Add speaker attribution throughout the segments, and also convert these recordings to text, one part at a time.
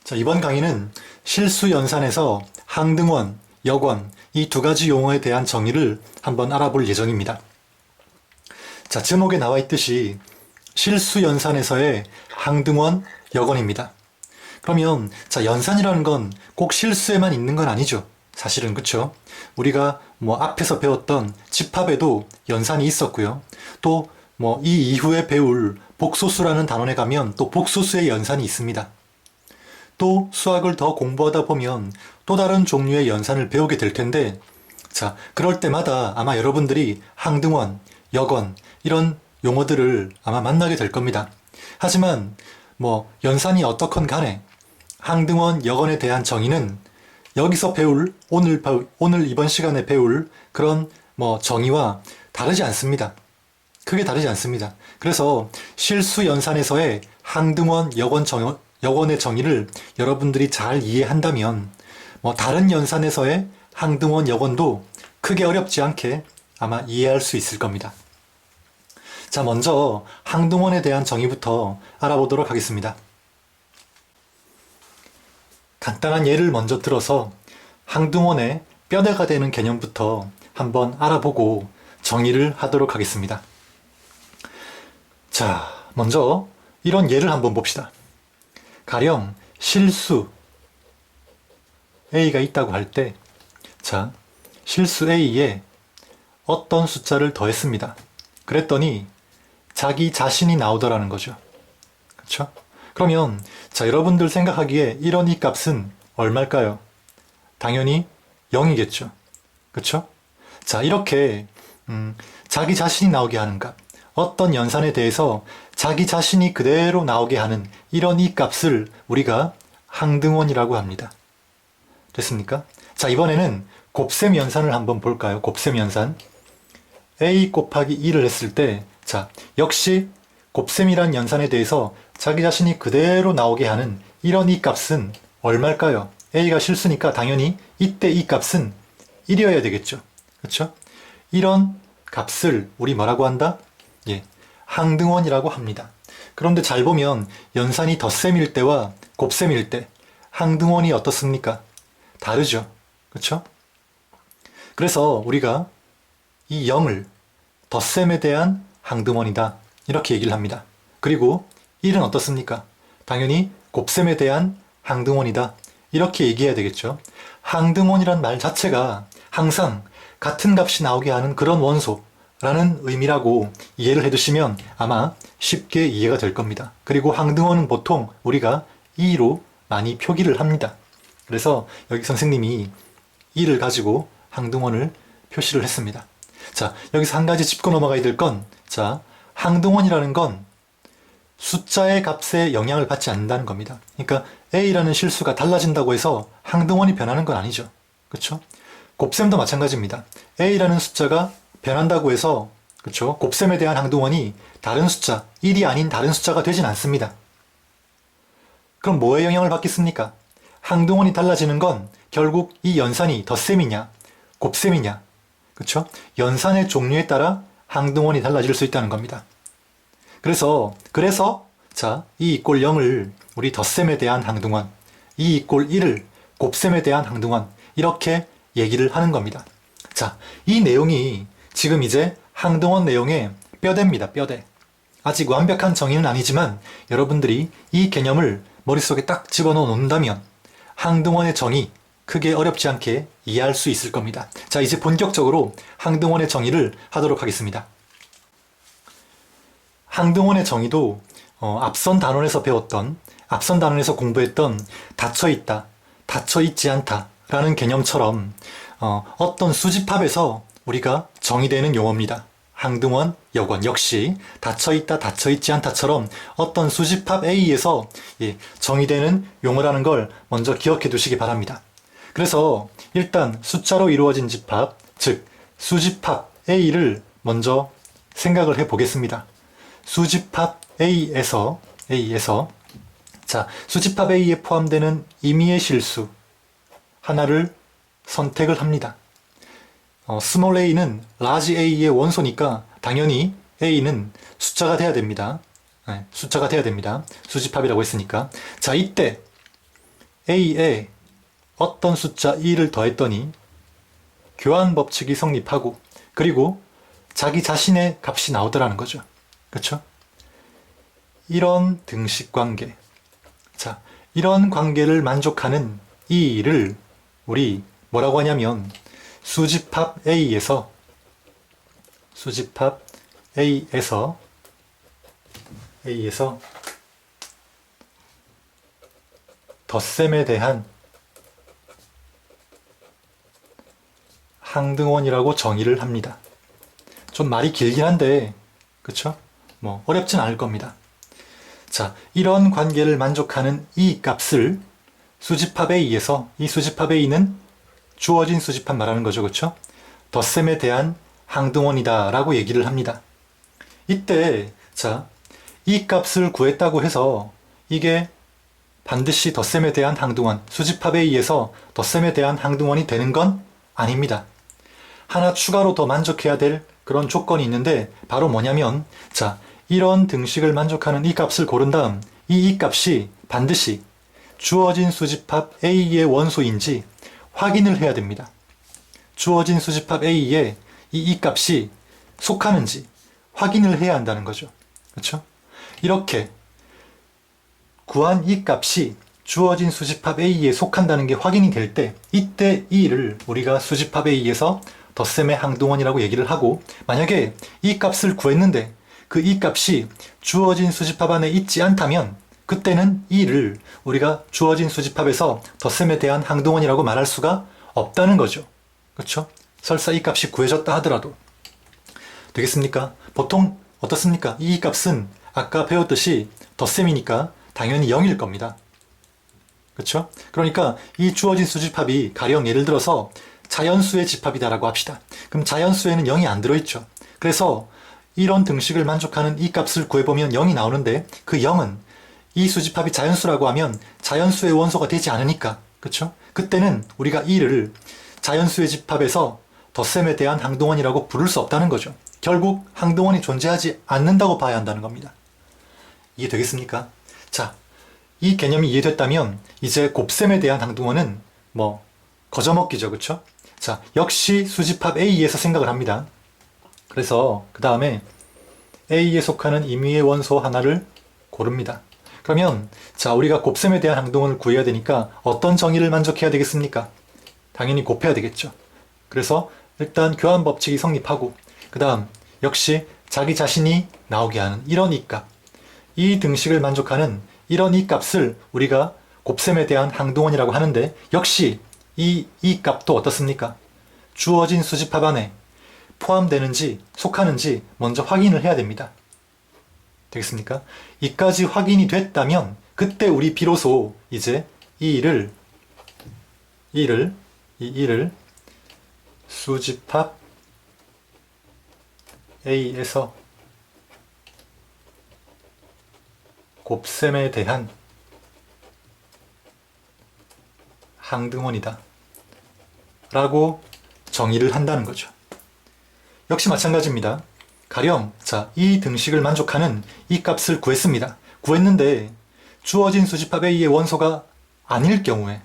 Speaker 1: 자, 이번 강의는 실수 연산에서 항등원, 역원 이 두 가지 용어에 대한 정의를 한번 알아볼 예정입니다. 자, 제목에 나와 있듯이 실수 연산에서의 항등원, 역원입니다. 그러면 자, 연산이라는 건 꼭 실수에만 있는 건 아니죠. 사실은 그쵸? 우리가 앞에서 배웠던 집합에도 연산이 있었고요. 또 이 이후에 배울 복소수라는 단원에 가면 또 복소수의 연산이 있습니다. 또 수학을 더 공부하다 보면 또 다른 종류의 연산을 배우게 될 텐데, 자, 그럴 때마다 아마 여러분들이 항등원, 역원 이런 용어들을 아마 만나게 될 겁니다. 하지만 연산이 어떻건 간에 항등원, 역원에 대한 정의는 여기서 배울 오늘 이번 시간에 배울 그런 정의와 다르지 않습니다. 크게 다르지 않습니다. 그래서 실수 연산에서의 항등원, 역원의 정의를 여러분들이 잘 이해한다면 다른 연산에서의 항등원, 역원도 크게 어렵지 않게 아마 이해할 수 있을 겁니다. 자, 먼저 항등원에 대한 정의부터 알아보도록 하겠습니다. 간단한 예를 먼저 들어서 항등원의 뼈대가 되는 개념부터 한번 알아보고 정의를 하도록 하겠습니다. 자, 먼저 이런 예를 한번 봅시다. 가령 실수 A가 있다고 할 때, 자, 실수 A에 어떤 숫자를 더했습니다. 그랬더니 자기 자신이 나오더라는 거죠. 그렇죠? 그러면 자, 여러분들 생각하기에 이런 이 값은 얼마일까요? 당연히 0이겠죠. 그렇죠? 자, 이렇게 자기 자신이 나오게 하는 값, 어떤 연산에 대해서 자기 자신이 그대로 나오게 하는 이런 이 값을 우리가 항등원이라고 합니다. 됐습니까? 자, 이번에는 곱셈 연산을 한번 볼까요? 곱셈 연산. A 곱하기 2를 했을 때, 자, 역시 곱셈이란 연산에 대해서 자기 자신이 그대로 나오게 하는 이런 이 값은 얼마일까요? A가 실수니까 당연히 이때 이 값은 1이어야 되겠죠. 그렇죠? 이런 값을 우리 뭐라고 한다? 예, 항등원이라고 합니다. 그런데 잘 보면 연산이 덧셈일 때와 곱셈일 때 항등원이 어떻습니까? 다르죠. 그렇죠? 그래서 우리가 이 0을 덧셈에 대한 항등원이다 이렇게 얘기를 합니다. 그리고 1은 어떻습니까? 당연히 곱셈에 대한 항등원이다 이렇게 얘기해야 되겠죠. 항등원이란 말 자체가 항상 같은 값이 나오게 하는 그런 원소라는 의미라고 이해를 해두시면 아마 쉽게 이해가 될 겁니다. 그리고 항등원은 보통 우리가 2로 많이 표기를 합니다. 그래서 여기 선생님이 2를 가지고 항등원을 표시를 했습니다. 자, 여기서 한 가지 짚고 넘어가야 될 건, 자, 항등원이라는 건 숫자의 값에 영향을 받지 않는다는 겁니다. 그러니까 A라는 실수가 달라진다고 해서 항등원이 변하는 건 아니죠. 그렇죠? 곱셈도 마찬가지입니다. A라는 숫자가 변한다고 해서, 그렇죠? 곱셈에 대한 항등원이 다른 숫자, 1이 아닌 다른 숫자가 되진 않습니다. 그럼 뭐에 영향을 받겠습니까? 항등원이 달라지는 건 결국 이 연산이 덧셈이냐, 곱셈이냐, 그렇죠? 연산의 종류에 따라 항등원이 달라질 수 있다는 겁니다. 그래서 자, 2 이꼴 0을 우리 덧셈에 대한 항등원, 2 이꼴 1을 곱셈에 대한 항등원 이렇게 얘기를 하는 겁니다. 자, 이 내용이 지금 이제 항등원 내용의 뼈대입니다. 뼈대. 아직 완벽한 정의는 아니지만 여러분들이 이 개념을 머릿속에 딱 집어넣어 놓는다면 항등원의 정의 크게 어렵지 않게 이해할 수 있을 겁니다. 자, 이제 본격적으로 항등원의 정의를 하도록 하겠습니다. 항등원의 정의도 앞선 단원에서 공부했던 닫혀있다, 닫혀있지 않다 라는 개념처럼 어떤 수집합에서 우리가 정의되는 용어입니다. 항등원, 역원 역시 닫혀있다, 닫혀있지 않다처럼 어떤 수집합 A에서 정의되는 용어라는 걸 먼저 기억해 두시기 바랍니다. 그래서 일단 숫자로 이루어진 집합, 즉 수집합 A를 먼저 생각을 해 보겠습니다. 수집합 A에서 자, 수집합 A에 포함되는 임의의 실수 하나를 선택을 합니다. 스몰 a는 라지 A의 원소니까 당연히 A는 숫자가 돼야 됩니다. 숫자가 돼야 됩니다. 수집합이라고 했으니까. 자, 이때 A에 어떤 숫자 2를 더했더니 교환 법칙이 성립하고 그리고 자기 자신의 값이 나오더라는 거죠. 그렇죠? 이런 등식 관계. 자, 이런 관계를 만족하는 이를 우리 뭐라고 하냐면 수집합 A에서 덧셈에 대한 항등원이라고 정의를 합니다. 좀 말이 길긴 한데, 그쵸? 뭐, 어렵진 않을 겁니다. 자, 이런 관계를 만족하는 이 값을 수집합 A에서, 이 수집합 A는 주어진 수집합 말하는 거죠. 그쵸? 덧셈에 대한 항등원이다 라고 얘기를 합니다. 이때, 자, 이 값을 구했다고 해서 이게 반드시 덧셈에 대한 항등원, 수집합 A에서 덧셈에 대한 항등원이 되는 건 아닙니다. 하나 추가로 더 만족해야 될 그런 조건이 있는데 바로 뭐냐면 자, 이런 등식을 만족하는 이 값을 고른 다음 이 값이 반드시 주어진 수집합 A의 원소인지 확인을 해야 됩니다. 주어진 수집합 A에 이 값이 속하는지 확인을 해야 한다는 거죠. 그렇죠? 이렇게 구한 이 값이 주어진 수집합 A에 속한다는 게 확인이 될 때 이때 이를 우리가 수집합 A에서 덧셈의 항등원이라고 얘기를 하고 만약에 이 값을 구했는데 그 이 값이 주어진 수집합 안에 있지 않다면 그때는 이를 우리가 주어진 수집합에서 덧셈에 대한 항등원이라고 말할 수가 없다는 거죠. 그렇죠? 설사 이 값이 구해졌다 하더라도 되겠습니까? 보통 어떻습니까? 이 값은 아까 배웠듯이 덧셈이니까 당연히 0일 겁니다. 그렇죠? 그러니까 이 주어진 수집합이 가령 예를 들어서 자연수의 집합이다라고 합시다. 그럼 자연수에는 0이 안 들어있죠. 그래서 이런 등식을 만족하는 이 값을 구해보면 0이 나오는데 그 0은 이 수집합이 자연수라고 하면 자연수의 원소가 되지 않으니까 그렇죠? 그때는 우리가 이를 자연수의 집합에서 덧셈에 대한 항등원이라고 부를 수 없다는 거죠. 결국 항등원이 존재하지 않는다고 봐야 한다는 겁니다. 이해되겠습니까? 자, 이 개념이 이해됐다면 이제 곱셈에 대한 항등원은 뭐 거저먹기죠. 그쵸? 자, 역시 수집합 A에서 생각을 합니다. 그래서 그 다음에 A에 속하는 임의의 원소 하나를 고릅니다. 그러면 자, 우리가 곱셈에 대한 항등원을 구해야 되니까 어떤 정의를 만족해야 되겠습니까? 당연히 곱해야 되겠죠. 그래서 일단 교환 법칙이 성립하고 그 다음 역시 자기 자신이 나오게 하는 이런 이 값, 이 등식을 만족하는 이런 이 값을 우리가 곱셈에 대한 항등원이라고 하는데 역시 이 값도 어떻습니까? 주어진 수집합 안에 포함되는지 속하는지 먼저 확인을 해야 됩니다. 되겠습니까? 이까지 확인이 됐다면 그때 우리 비로소 이제 이 일을 수집합 A에서 곱셈에 대한 항등원이다 라고 정의를 한다는 거죠. 역시 마찬가지입니다. 가령 자, 이 등식을 만족하는 이 값을 구했습니다. 구했는데 주어진 수집합 A의 원소가 아닐 경우에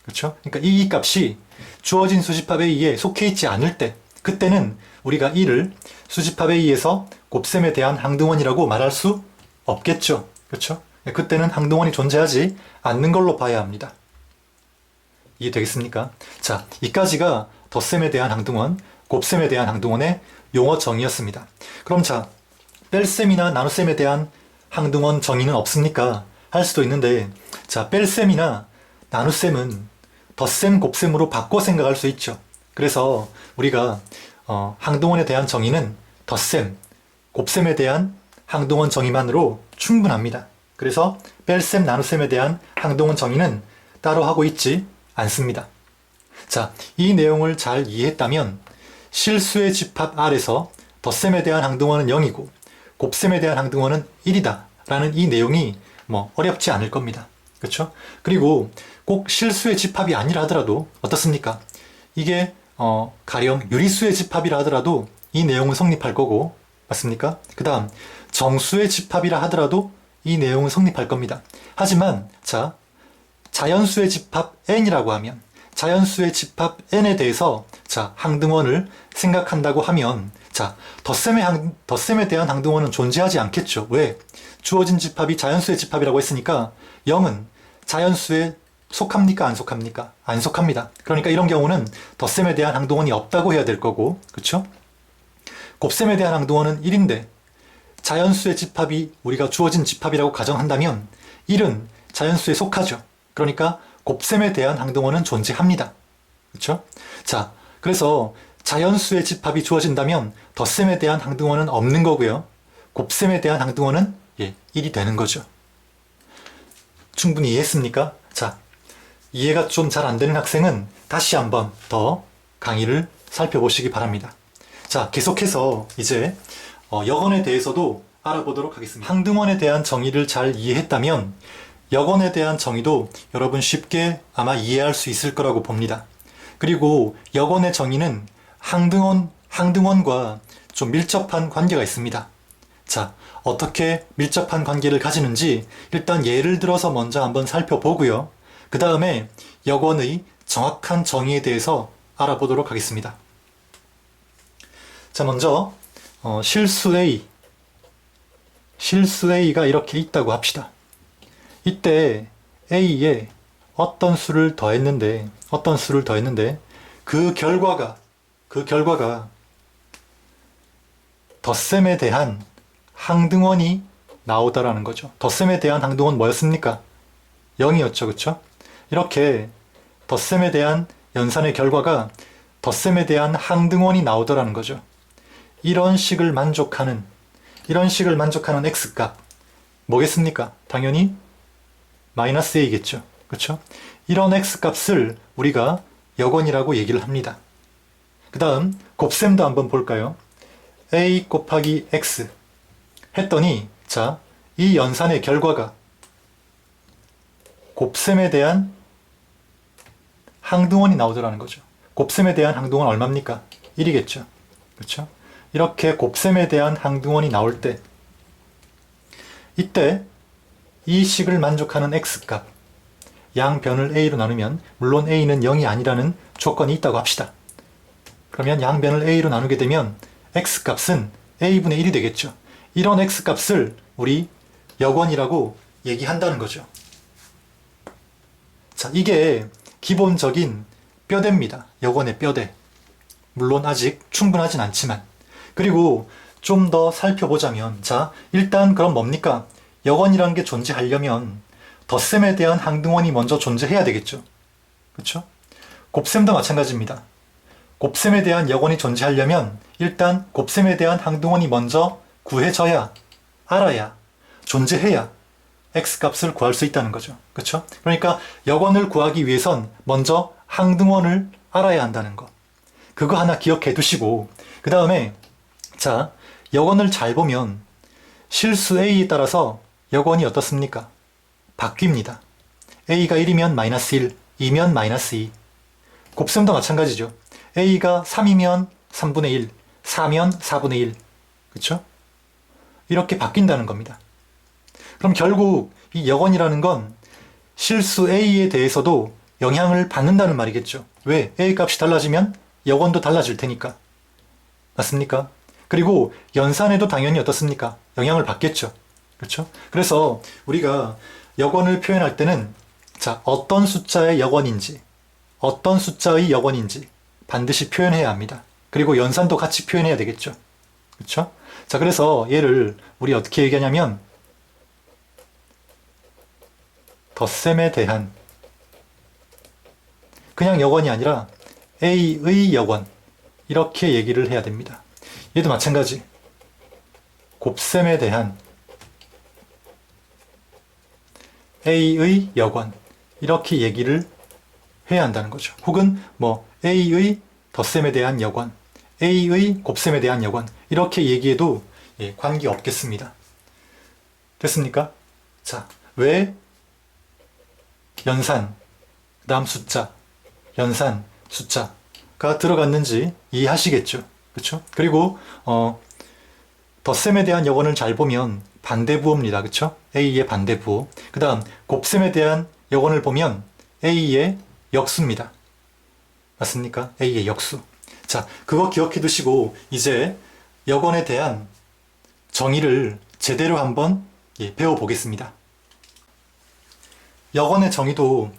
Speaker 1: 그렇죠? 그러니까 이 값이 주어진 수집합 A에 속해 있지 않을 때 그때는 우리가 이를 수집합 A에서 곱셈에 대한 항등원이라고 말할 수 없겠죠. 그렇죠? 그때는 항등원이 존재하지 않는 걸로 봐야 합니다. 이해되겠습니까? 자, 이까지가 덧셈에 대한 항등원, 곱셈에 대한 항등원의 용어 정의였습니다. 그럼 자, 뺄셈이나 나눗셈에 대한 항등원 정의는 없습니까? 할 수도 있는데 자, 뺄셈이나 나눗셈은 덧셈, 곱셈으로 바꿔 생각할 수 있죠. 그래서 우리가 항등원에 대한 정의는 덧셈, 곱셈에 대한 항등원 정의만으로 충분합니다. 그래서 뺄셈, 나눗셈에 대한 항등원 정의는 따로 하고 있지 않습니다. 자, 이 내용을 잘 이해했다면 실수의 집합 R에서 덧셈에 대한 항등원은 0이고 곱셈에 대한 항등원은 1이다 라는 이 내용이 뭐 어렵지 않을 겁니다. 그렇죠? 그리고 꼭 실수의 집합이 아니라 하더라도 어떻습니까? 이게 가령 유리수의 집합이라 하더라도 이 내용은 성립할 거고 맞습니까? 그 다음 정수의 집합이라 하더라도 이 내용은 성립할 겁니다. 하지만 자, 자연수의 집합 n이라고 하면 자연수의 집합 n에 대해서 자, 항등원을 생각한다고 하면 자, 덧셈에 대한 항등원은 존재하지 않겠죠. 왜? 주어진 집합이 자연수의 집합이라고 했으니까 0은 자연수에 속합니까? 안 속합니까? 안 속합니다. 그러니까 이런 경우는 덧셈에 대한 항등원이 없다고 해야 될 거고, 그쵸? 곱셈에 대한 항등원은 1인데 자연수의 집합이 우리가 주어진 집합이라고 가정한다면 1은 자연수에 속하죠. 그러니까 곱셈에 대한 항등원은 존재합니다. 그렇죠? 자, 그래서 자연수의 집합이 주어진다면 덧셈에 대한 항등원은 없는 거고요. 곱셈에 대한 항등원은 1이 되는 거죠. 충분히 이해했습니까? 자, 이해가 좀 잘 안 되는 학생은 다시 한번 더 강의를 살펴보시기 바랍니다. 자, 계속해서 이제 역언에 대해서도 알아보도록 하겠습니다. 항등원에 대한 정의를 잘 이해했다면 역언에 대한 정의도 여러분 쉽게 아마 이해할 수 있을 거라고 봅니다. 그리고 역언의 정의는 항등원과 좀 밀접한 관계가 있습니다. 자, 어떻게 밀접한 관계를 가지는지 일단 예를 들어서 먼저 한번 살펴보고요. 그 다음에 역언의 정확한 정의에 대해서 알아보도록 하겠습니다. 자, 먼저 실수 A가 이렇게 있다고 합시다. 이때 A에 어떤 수를 더했는데 그 결과가 덧셈에 대한 항등원이 나오다라는 거죠. 덧셈에 대한 항등원 뭐였습니까? 0이었죠. 그쵸? 이렇게 덧셈에 대한 연산의 결과가 덧셈에 대한 항등원이 나오더라는 거죠. 이런 식을 만족하는 x값 뭐겠습니까? 당연히 마이너스 a겠죠. 그렇죠? 이런 x값을 우리가 역언이라고 얘기를 합니다. 그 다음 곱셈도 한번 볼까요? a 곱하기 x 했더니 자, 이 연산의 결과가 곱셈에 대한 항등원이 나오더라는 거죠. 곱셈에 대한 항등원 얼마입니까? 1이겠죠. 그렇죠? 이렇게 곱셈에 대한 항등원이 나올 때 이때 이 식을 만족하는 x값 양변을 a로 나누면 물론 a는 0이 아니라는 조건이 있다고 합시다. 그러면 양변을 a로 나누게 되면 x값은 a분의 1이 되겠죠. 이런 x값을 우리 역언이라고 얘기한다는 거죠. 자, 이게 기본적인 뼈대입니다. 역언의 뼈대. 물론 아직 충분하진 않지만. 그리고 좀 더 살펴보자면 자, 일단 그럼 뭡니까? 역언이라는 게 존재하려면 덧셈에 대한 항등원이 먼저 존재해야 되겠죠. 그렇죠? 곱셈도 마찬가지입니다. 곱셈에 대한 역언이 존재하려면 일단 곱셈에 대한 항등원이 먼저 구해져야, 알아야, 존재해야 x값을 구할 수 있다는 거죠. 그렇죠? 그러니까 역언을 구하기 위해선 먼저 항등원을 알아야 한다는 거. 그거 하나 기억해 두시고 그 다음에 자, 역언을 잘 보면 실수 a에 따라서 역언이 어떻습니까? 바뀝니다. a가 1이면 마이너스 1, 2면 마이너스 2. 곱셈도 마찬가지죠. a가 3이면 3분의 1, 4면 4분의 1. 그렇죠? 이렇게 바뀐다는 겁니다. 그럼 결국 이 역언이라는 건 실수 a에 대해서도 영향을 받는다는 말이겠죠. 왜? a 값이 달라지면 역언도 달라질 테니까. 맞습니까? 그리고 연산에도 당연히 어떻습니까? 영향을 받겠죠. 그렇죠? 그래서 우리가 역언을 표현할 때는 자, 어떤 숫자의 역언인지 어떤 숫자의 역언인지 반드시 표현해야 합니다. 그리고 연산도 같이 표현해야 되겠죠. 그렇죠? 자, 그래서 얘를 우리 어떻게 얘기하냐면 덧셈에 대한 그냥 역언이 아니라 A의 역언 이렇게 얘기를 해야 됩니다. 얘도 마찬가지. 곱셈에 대한 A의 역언 이렇게 얘기를 해야 한다는 거죠. 혹은 뭐 A의 덧셈에 대한 역언, A의 곱셈에 대한 역언 이렇게 얘기해도 관계 없겠습니다. 됐습니까? 자, 왜 연산, 그 다음 숫자, 연산, 숫자가 들어갔는지 이해하시겠죠? 그렇죠? 그리고 덧셈에 대한 역언을 잘 보면 반대부호입니다. 그렇죠? A의 반대부호. 그 다음 곱셈에 대한 여건을 보면 A의 역수입니다. 맞습니까? A의 역수. 자, 그거 기억해 두시고 이제 여건에 대한 정의를 제대로 한번 배워보겠습니다. 여건의 정의도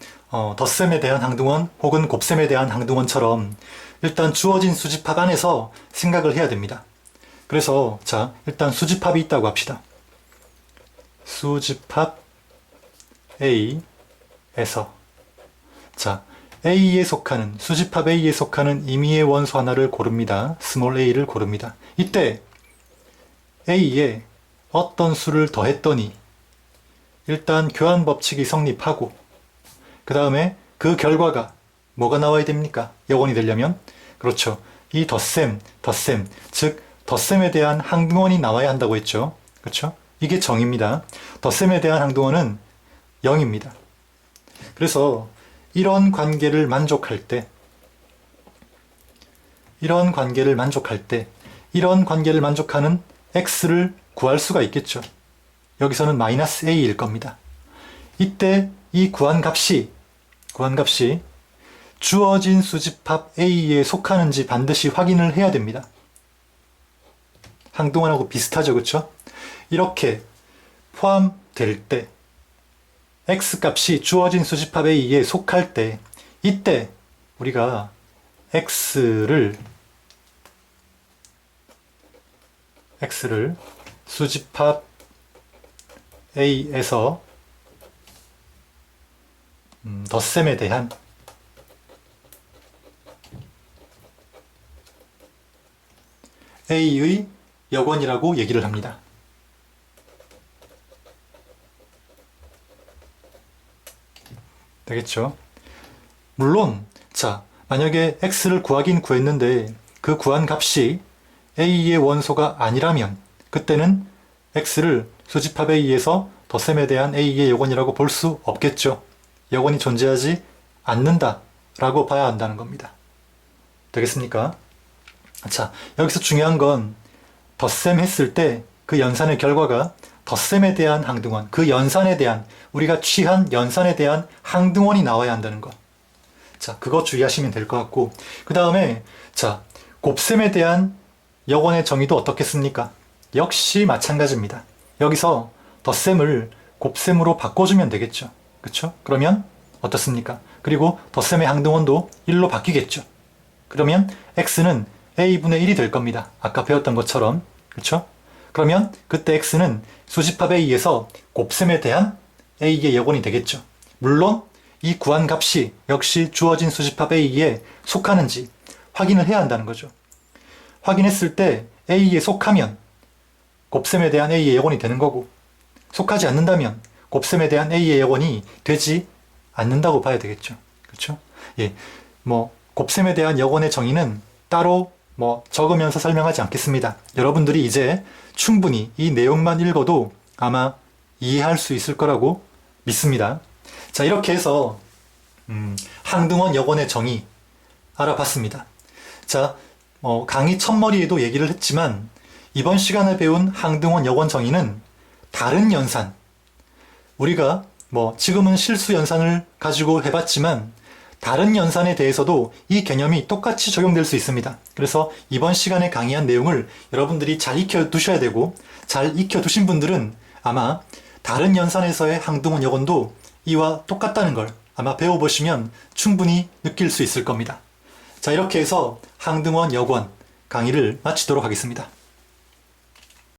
Speaker 1: 덧셈에 대한 항등원 혹은 곱셈에 대한 항등원처럼 일단 주어진 수집합 안에서 생각을 해야 됩니다. 그래서 자, 일단 수집합이 있다고 합시다. 수집합 A에서 자, A에 속하는 수집합 A에 속하는 임의의 원소 하나를 고릅니다. 스몰 a를 고릅니다. 이때 A에 어떤 수를 더했더니 일단 교환 법칙이 성립하고 그 다음에 그 결과가 뭐가 나와야 됩니까? 여건이 되려면 그렇죠. 이 덧셈 즉 덧셈에 대한 항등원이 나와야 한다고 했죠. 그렇죠? 이게 정입니다. 덧셈에 대한 항등원은 0입니다. 그래서 이런 관계를 만족할 때 이런 관계를 만족하는 x를 구할 수가 있겠죠. 여기서는 마이너스 a일 겁니다. 이때 이 구한 값이 주어진 수집합 A에 속하는지 반드시 확인을 해야 됩니다. 항등원하고 비슷하죠, 그렇죠? 이렇게 포함될 때 x 값이 주어진 수집합 A에 속할 때 이때 우리가 x를 수집합 A에서 덧셈에 대한 A의 여건이라고 얘기를 합니다. 되겠죠? 물론 자, 만약에 x를 구하긴 구했는데 그 구한 값이 A의 원소가 아니라면 그때는 x를 수집합 A에서 덧셈에 대한 A의 여건이라고 볼 수 없겠죠. 여건이 존재하지 않는다 라고 봐야 한다는 겁니다. 되겠습니까? 자, 여기서 중요한 건 덧셈 했을 때 그 연산의 결과가 덧셈에 대한 항등원, 그 연산에 대한 우리가 취한 연산에 대한 항등원이 나와야 한다는 것. 자, 그거 주의하시면 될 것 같고 그 다음에 자, 곱셈에 대한 여건의 정의도 어떻겠습니까? 역시 마찬가지입니다. 여기서 덧셈을 곱셈으로 바꿔주면 되겠죠. 그렇죠? 그러면 어떻습니까? 그리고 덧셈의 항등원도 1로 바뀌겠죠. 그러면 x는 a분의 1이 될 겁니다. 아까 배웠던 것처럼. 그렇죠? 그러면 그때 x는 수집합 A에서 곱셈에 대한 A의 여건이 되겠죠. 물론 이 구한 값이 역시 주어진 수집합 A에 속하는지 확인을 해야 한다는 거죠. 확인했을 때 A에 속하면 곱셈에 대한 A의 여건이 되는 거고 속하지 않는다면 곱셈에 대한 A의 여건이 되지 않는다고 봐야 되겠죠. 그렇죠? 예. 곱셈에 대한 여건의 정의는 따로 적으면서 설명하지 않겠습니다. 여러분들이 이제 충분히 이 내용만 읽어도 아마 이해할 수 있을 거라고 믿습니다. 자, 이렇게 해서 항등원 여건의 정의 알아봤습니다. 자, 강의 첫머리에도 얘기를 했지만 이번 시간에 배운 항등원 여건 정의는 다른 연산, 우리가 지금은 실수 연산을 가지고 해봤지만 다른 연산에 대해서도 이 개념이 똑같이 적용될 수 있습니다. 그래서 이번 시간에 강의한 내용을 여러분들이 잘 익혀두셔야 되고 잘 익혀두신 분들은 아마 다른 연산에서의 항등원 여건도 이와 똑같다는 걸 아마 배워보시면 충분히 느낄 수 있을 겁니다. 자, 이렇게 해서 항등원 여건 강의를 마치도록 하겠습니다.